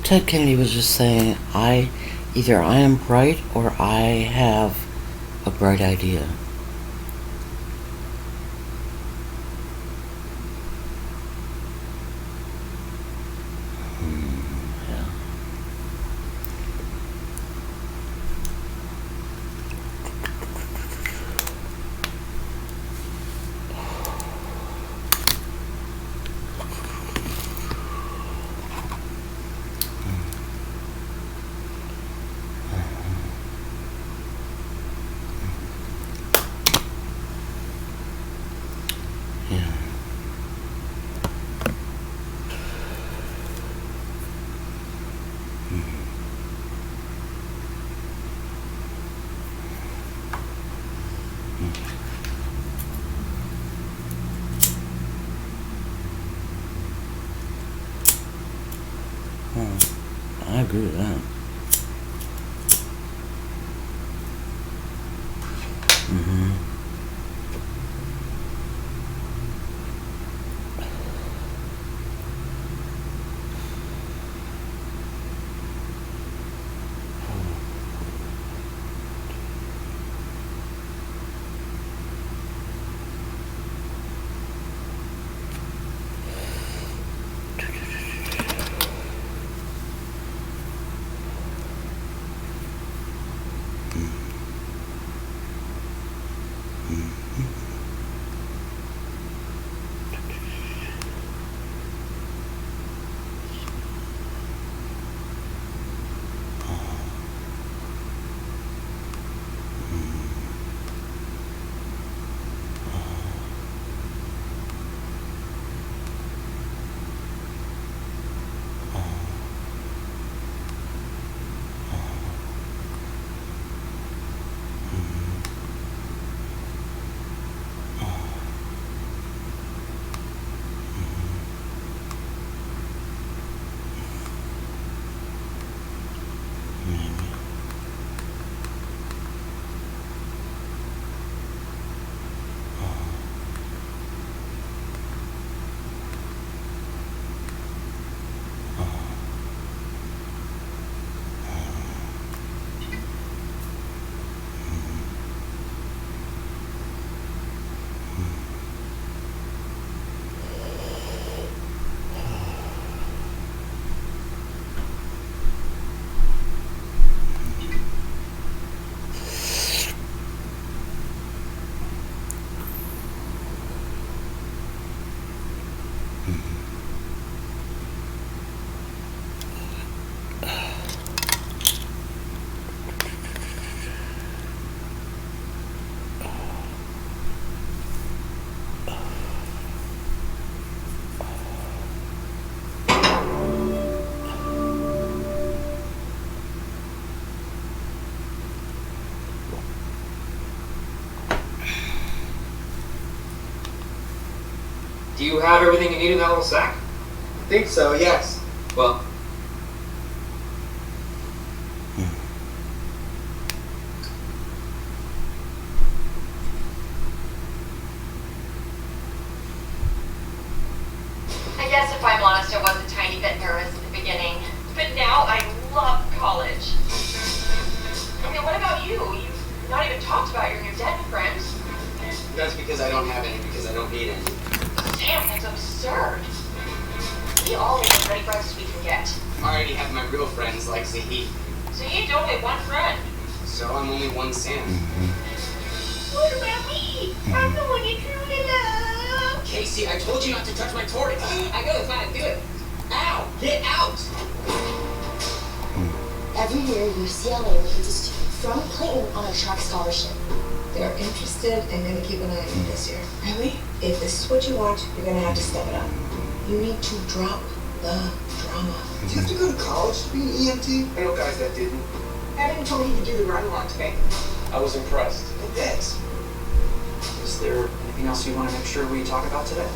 Ted Kennedy was just saying, either I am bright or I have a bright idea. Yeah. Yeah. I agree with that. Do you have everything you need in that little sack? I think so, yes. Well, I guess if I'm honest, I was a tiny bit nervous at the beginning. But now I love college. I mean, what about you? You've not even talked about your new dead friends. That's because I don't have any, because I don't need any. Damn, that's absurd. We all need as many friends as we can get. I already have my real friends like Zahid. So you need only one friend. So I'm only one Sam. What about me? I'm the one you truly love. Casey, I told you not to touch my tortoise. I know that's not how to do it. Ow! Get out! Every year, UCLA recruits a student from Clayton on a track scholarship. They're interested and going to keep an eye on you this year. Really? If this is what you want, you're going to have to step it up. You need to drop the drama. Do you have to go to college to be an EMT? I know guys that didn't. Evan told me you could do the run along today. I was impressed. Yes. is there anything else you want to make sure we talk about today?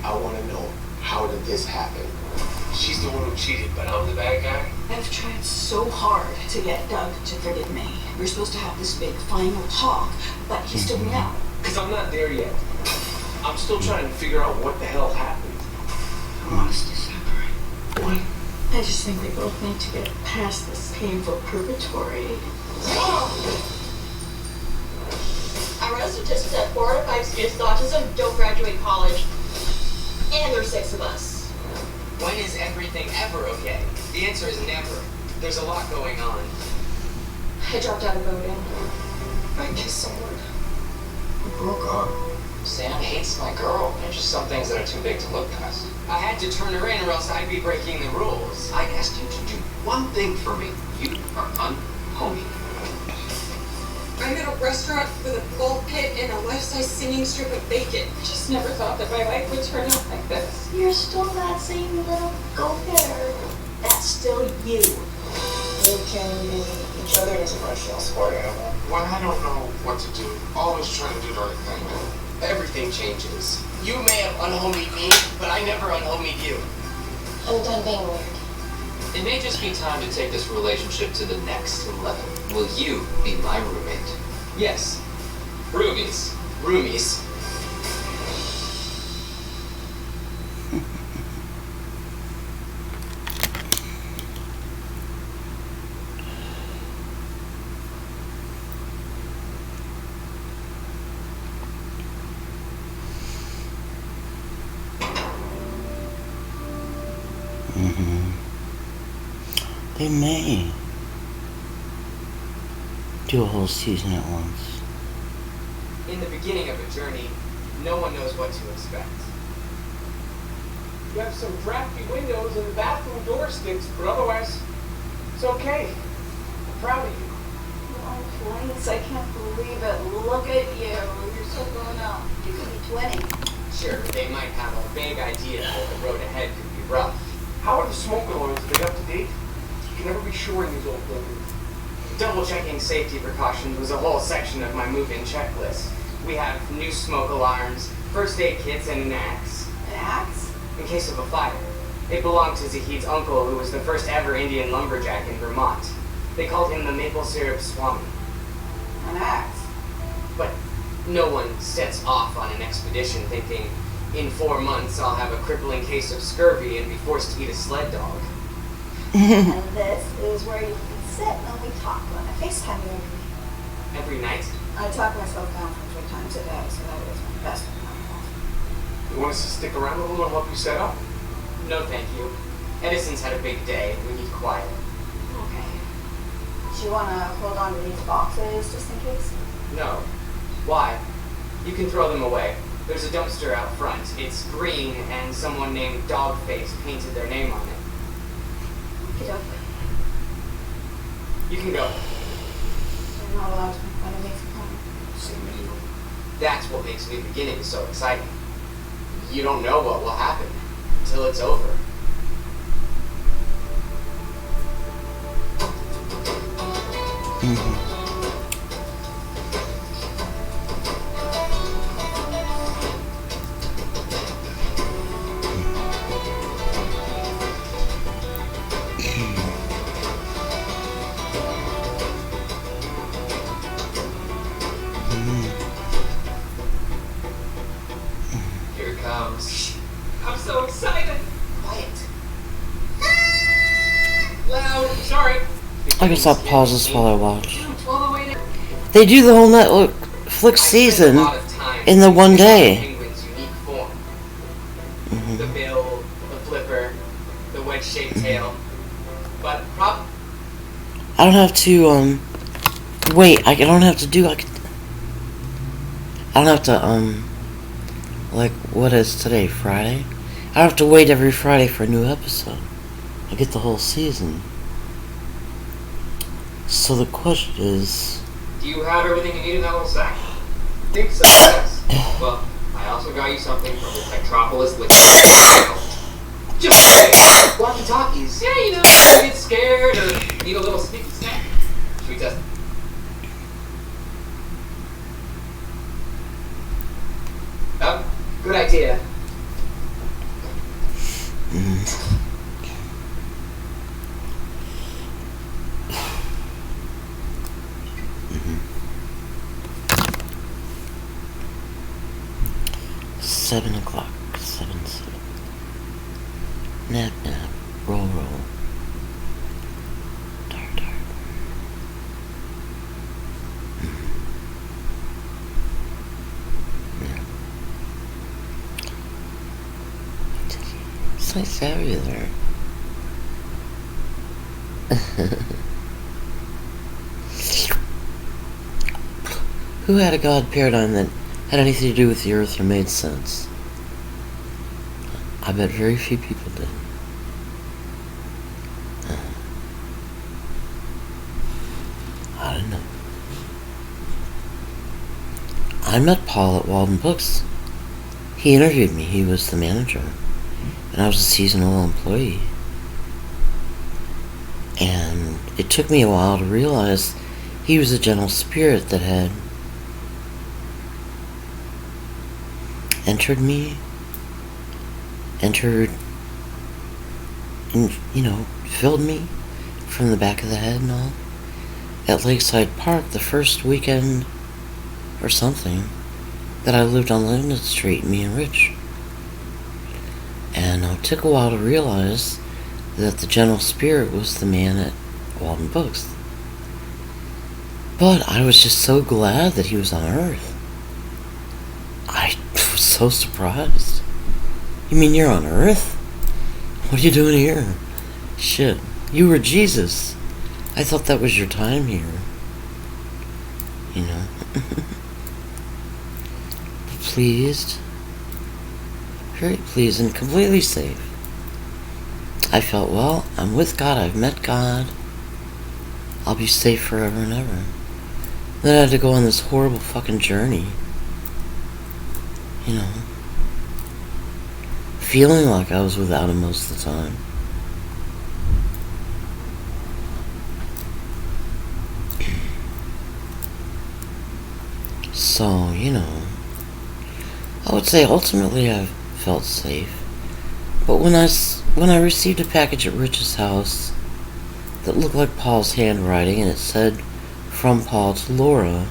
I want to know, how did this happen? She's the one who cheated, but I'm the bad guy? I've tried so hard to get Doug to forgive me. We're supposed to have this big final talk, but he stood me out. Because I'm not there yet. I'm still trying to figure out what the hell happened. I want us to separate. What? I just think we both need to get past this painful purgatory. I read a statistic that 4 out of 5 students with autism don't graduate college. And there's 6 of us. When is everything ever okay? The answer is never. There's a lot going on. I dropped out of voting. I kissed someone. We broke up. Sam hates my girl. There's just some things that are too big to look past. I had to turn her in or else I'd be breaking the rules. I asked you to do one thing for me. You are unhomey. I'm at a restaurant with a ball pit and a life-size singing strip of bacon. I just never thought that my life would turn out like this. You're still that same little go-getter. That's still you. We can be each other as a emotional support animal. When I don't know what to do, always try to do the right thing. Everything changes. You may have unhomied me, but I never unhomied you. I'm done being weird. It may just be time to take this relationship to the next level. Will you be my roommate? Yes. Roomies. Roomies. They may do a whole season at once. In the beginning of a journey, no one knows what to expect. You have some drafty windows and the bathroom door sticks, but otherwise, it's okay. I'm proud of you. Oh, Lance, I can't believe it. Look at you. You're so grown up. You could be 20. Sure, they might have a vague idea that the road ahead could be rough. How are the smoke alarms? Are they up to date? You can never be sure in these old buildings. Double-checking safety precautions was a whole section of my move-in checklist. We have new smoke alarms, first aid kits, and an axe. An axe? In case of a fire. It belonged to Zahid's uncle, who was the first ever Indian lumberjack in Vermont. They called him the Maple Syrup Swami. An axe? But no one sets off on an expedition thinking, in 4 months I'll have a crippling case of scurvy and be forced to eat a sled dog. And this is where you can sit when we talk when I FaceTime you every night. Every night? I talk myself down from 3 times a day, so that is my best one. You want us to stick around a little and help you set up? No, thank you. Edison's had a big day. We need quiet. Okay. Do you want to hold on to these boxes just in case? No. Why? You can throw them away. There's a dumpster out front. It's green, and someone named Dogface painted their name on it. Okay. You can go. You're not allowed to make fun of me for coming. Same to you. That's what makes new beginnings so exciting. You don't know what will happen until it's over. Here it comes. I'm so excited. Quiet. Loud. Sorry. I guess I'll pause this while I watch. All the way to They do the whole Netflix season in the one day. Penguin's unique form. The bill, the flipper, the wedge-shaped tail. But I don't have to, wait, I don't have to do, I don't have to, like, what is today, Friday? I don't have to wait every Friday for a new episode. I get the whole season. So the question is... do you have everything you need in that little sack? I think so, yes. Well, I also got you something from the Tetropolis Liquid. Just say, walkie-talkies. Yeah, you know, you get scared or need a little sneaky snack. Should we test it? Oh, good idea. Mm. 7 o'clock. 7. Nap, nap. Roll, roll. It's nice to have you there. Who had a God paradigm that had anything to do with the earth or made sense? I bet very few people did. I don't know. I met Paul at Walden Books. He interviewed me. He was the manager. And I was a seasonal employee. And it took me a while to realize he was a gentle spirit that had entered and, filled me from the back of the head and all. At Lakeside Park, the first weekend or something that I lived on Linden Street, me and Rich. And it took a while to realize that the gentle spirit was the man at Walden Books. But I was just so glad that he was on Earth. I was so surprised. You mean you're on Earth? What are you doing here? Shit, you were Jesus. I thought that was your time here. Pleased. Very pleased and completely safe. I felt, well, I'm with God, I've met God. I'll be safe forever and ever. Then I had to go on this horrible fucking journey. Feeling like I was without him most of the time. So, I would say ultimately I felt safe. But when I received a package at Rich's house that looked like Paul's handwriting, and it said, "From Paul to Laura,"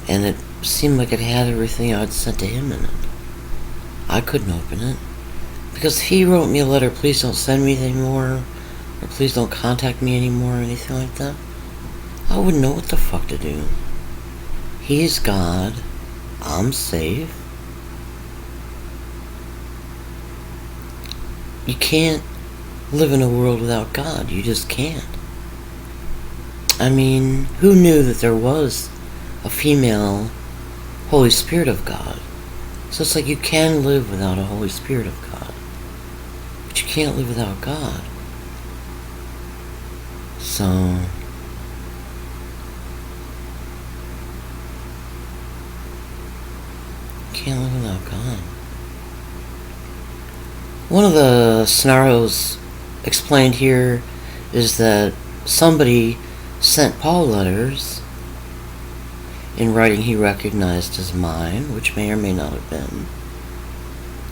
and it seemed like it had everything I'd sent to him in it, I couldn't open it. Because if he wrote me a letter, "Please don't send me anymore," or "Please don't contact me anymore," or anything like that, I wouldn't know what the fuck to do. He's God. I'm safe. You can't live in a world without God. You just can't. I mean, who knew that there was a female Holy Spirit of God? So it's like you can live without a Holy Spirit of God. But you can't live without God. So can't live without God. One of the scenarios explained here is that somebody sent Paul letters in writing he recognized as mine, which may or may not have been.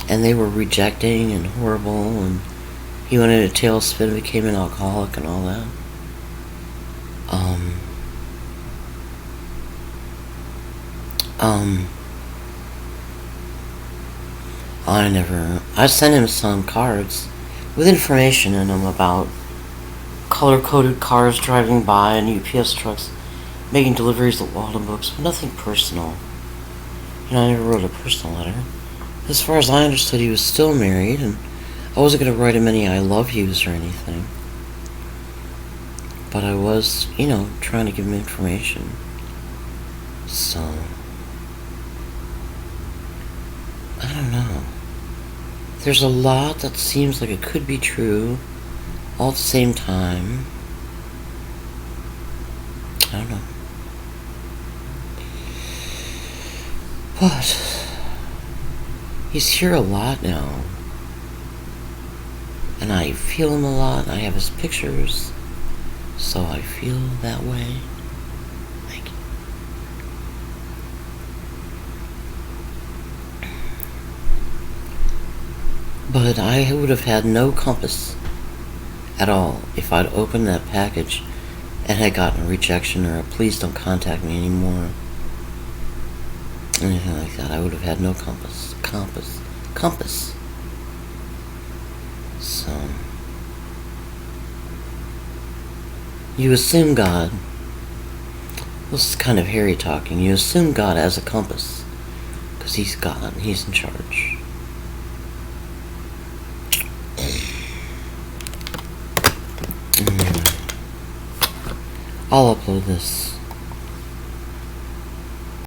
And they were rejecting and horrible, and he went in a tailspin and became an alcoholic and all that. I sent him some cards with information in them about color-coded cars driving by and UPS trucks making deliveries at Walden Books, but nothing personal. I never wrote a personal letter. As far as I understood, he was still married, and I wasn't going to write him any I love yous or anything. But I was, trying to give him information. So I don't know. There's a lot that seems like it could be true all at the same time. I don't know. But he's here a lot now. And I feel him a lot. I have his pictures. So I feel that way. Thank you. But I would have had no compass at all if I'd opened that package and had gotten a rejection or a "please don't contact me anymore," anything like that. I would have had no compass. So you assume God. This is kind of hairy talking. You assume God as a compass because he's God and he's in charge. I'll upload this.